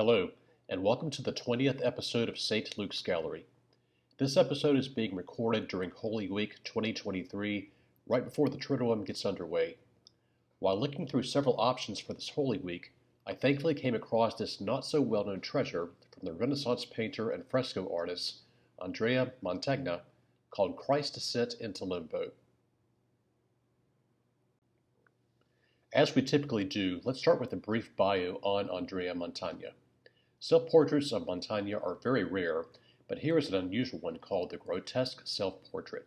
Hello, and welcome to the 20th episode of St. Luke's Gallery. This episode is being recorded during Holy Week 2023, right before the Triduum gets underway. While looking through several options for this Holy Week, I thankfully came across this not-so-well-known treasure from the Renaissance painter and fresco artist Andrea Mantegna called Christ's Descent into Limbo. As we typically do, let's start with a brief bio on Andrea Mantegna. Self-portraits of Mantegna are very rare, but here is an unusual one called the grotesque self-portrait.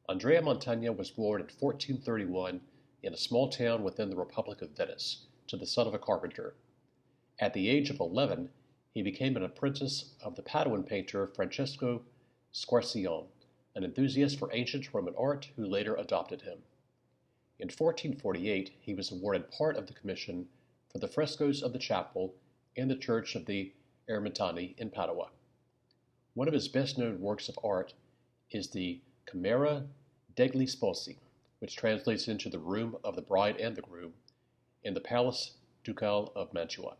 Andrea Mantegna was born in 1431 in a small town within the Republic of Venice, to the son of a carpenter. At the age of 11, he became an apprentice of the Paduan painter Francesco Squarcione, an enthusiast for ancient Roman art who later adopted him. In 1448, he was awarded part of the commission for the frescoes of the chapel in the church of the Eremitaani in Padua. One of his best-known works of art is the Camera degli Sposi, which translates into the room of the bride and the groom, in the Palace Ducal of Mantua.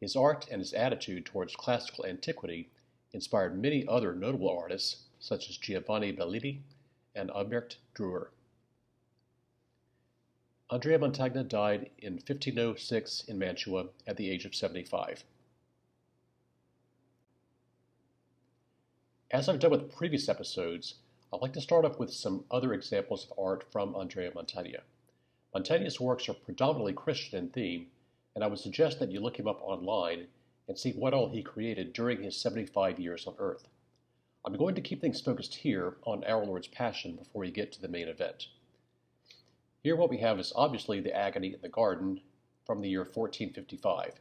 His art and his attitude towards classical antiquity inspired many other notable artists, such as Giovanni Bellini and Albert Dürer. Andrea Mantegna died in 1506 in Mantua at the age of 75. As I've done with previous episodes, I'd like to start off with some other examples of art from Andrea Mantegna. Mantegna's works are predominantly Christian in theme, and I would suggest that you look him up online and see what all he created during his 75 years on Earth. I'm going to keep things focused here on Our Lord's Passion before we get to the main event. Here what we have is obviously the agony in the garden from the year 1455.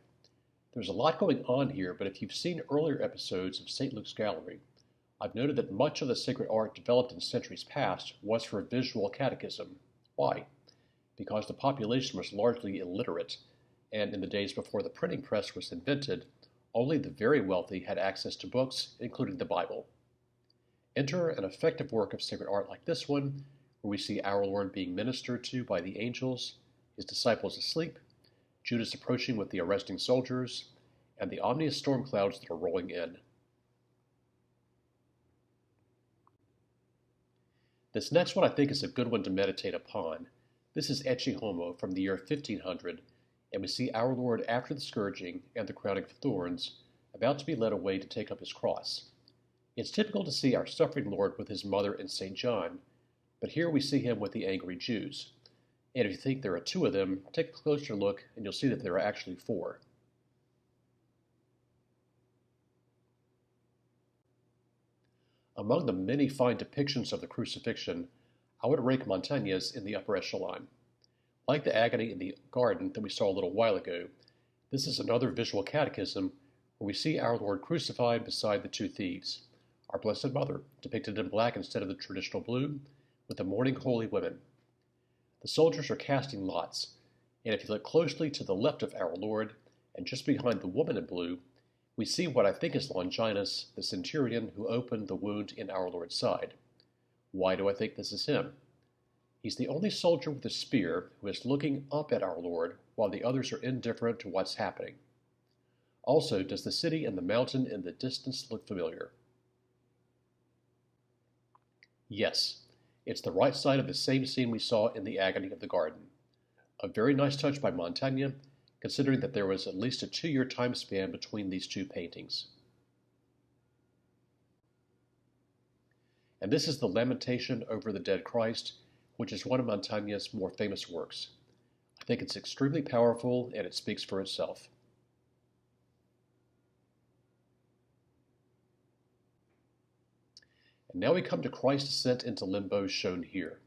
There's a lot going on here, but if you've seen earlier episodes of St. Luke's Gallery, I've noted that much of the sacred art developed in centuries past was for visual catechism. Why? Because the population was largely illiterate, and in the days before the printing press was invented, only the very wealthy had access to books, including the Bible. Enter an effective work of sacred art like this one, where we see our Lord being ministered to by the angels, his disciples asleep, Judas approaching with the arresting soldiers, and the ominous storm clouds that are rolling in. This next one I think is a good one to meditate upon. This is Ecce Homo from the year 1500, and we see our Lord after the scourging and the crowning of thorns, about to be led away to take up his cross. It's typical to see our suffering Lord with his mother and St. John, but here we see him with the angry Jews. And if you think there are two of them, take a closer look and you'll see that there are actually four. Among the many fine depictions of the crucifixion, I would rank Mantegna's in the upper echelon. Like the agony in the garden that we saw a little while ago, this is another visual catechism where we see our Lord crucified beside the two thieves, our Blessed Mother, depicted in black instead of the traditional blue, with the mourning holy women. The soldiers are casting lots, and if you look closely to the left of our Lord, and just behind the woman in blue, we see what I think is Longinus, the centurion who opened the wound in our Lord's side. Why do I think this is him? He's the only soldier with a spear who is looking up at our Lord while the others are indifferent to what's happening. Also, does the city and the mountain in the distance look familiar? Yes. It's the right side of the same scene we saw in the agony of the garden. A very nice touch by Mantegna, considering that there was at least a 2-year time span between these two paintings. And this is the Lamentation over the Dead Christ, which is one of Mantegna's more famous works. I think it's extremely powerful and it speaks for itself. Now we come to Christ's descent into Limbo shown here.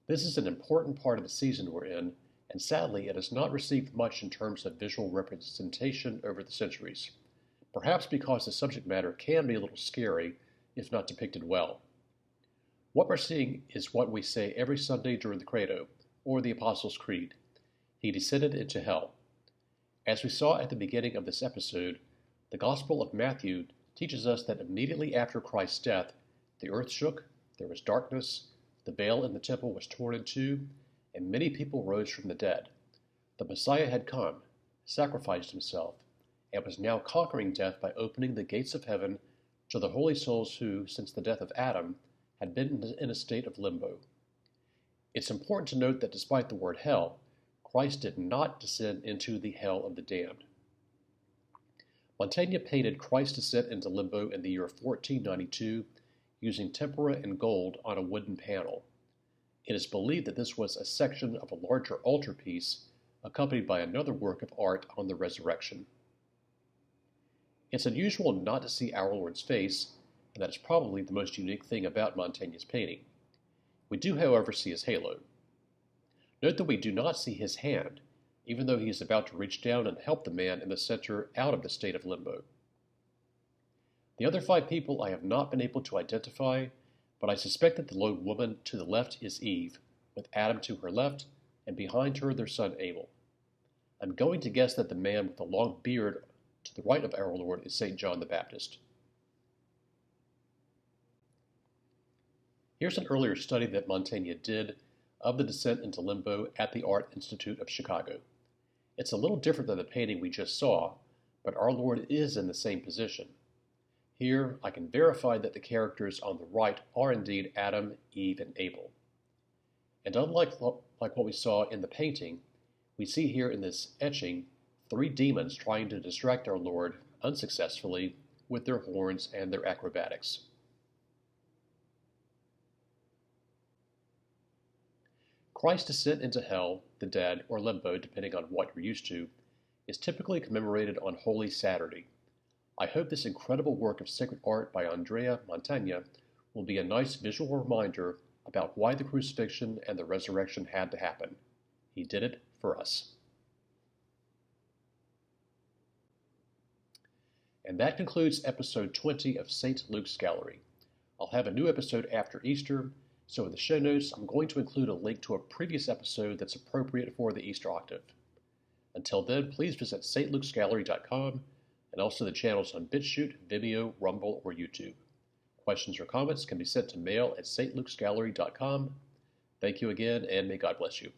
This is an important part of the season we're in, and sadly it has not received much in terms of visual representation over the centuries, perhaps because the subject matter can be a little scary if not depicted well. What we're seeing is what we say every Sunday during the Credo, or the Apostles' Creed. He descended into hell. As we saw at the beginning of this episode, the Gospel of Matthew teaches us that immediately after Christ's death, the earth shook, there was darkness, the veil in the temple was torn in two, and many people rose from the dead. The Messiah had come, sacrificed himself, and was now conquering death by opening the gates of heaven to the holy souls who, since the death of Adam, had been in a state of limbo. It's important to note that despite the word hell, Christ did not descend into the hell of the damned. Mantegna painted Christ's descent into limbo in the year 1492 using tempera and gold on a wooden panel. It is believed that this was a section of a larger altarpiece accompanied by another work of art on the resurrection. It's unusual not to see our Lord's face, and that is probably the most unique thing about Mantegna's painting. We do, however, see his halo. Note that we do not see his hand, even though he is about to reach down and help the man in the center out of the state of limbo. The other 5 people I have not been able to identify, but I suspect that the lone woman to the left is Eve, with Adam to her left, and behind her their son Abel. I'm going to guess that the man with the long beard to the right of our Lord is St. John the Baptist. Here's an earlier study that Mantegna did of the descent into limbo at the Art Institute of Chicago. It's a little different than the painting we just saw, but our Lord is in the same position. Here, I can verify that the characters on the right are indeed Adam, Eve, and Abel. And unlike what we saw in the painting, we see here in this etching 3 demons trying to distract our Lord unsuccessfully with their horns and their acrobatics. Christ's descent into hell, the dead, or limbo, depending on what you're used to, is typically commemorated on Holy Saturday. I hope this incredible work of sacred art by Andrea Mantegna will be a nice visual reminder about why the crucifixion and the resurrection had to happen. He did it for us. And that concludes episode 20 of St. Luke's Gallery. I'll have a new episode after Easter, so in the show notes I'm going to include a link to a previous episode that's appropriate for the Easter octave. Until then, please visit stlukesgallery.com and also the channels on BitChute, Vimeo, Rumble, or YouTube. Questions or comments can be sent to mail@stlukesgallery.com. Thank you again, and may God bless you.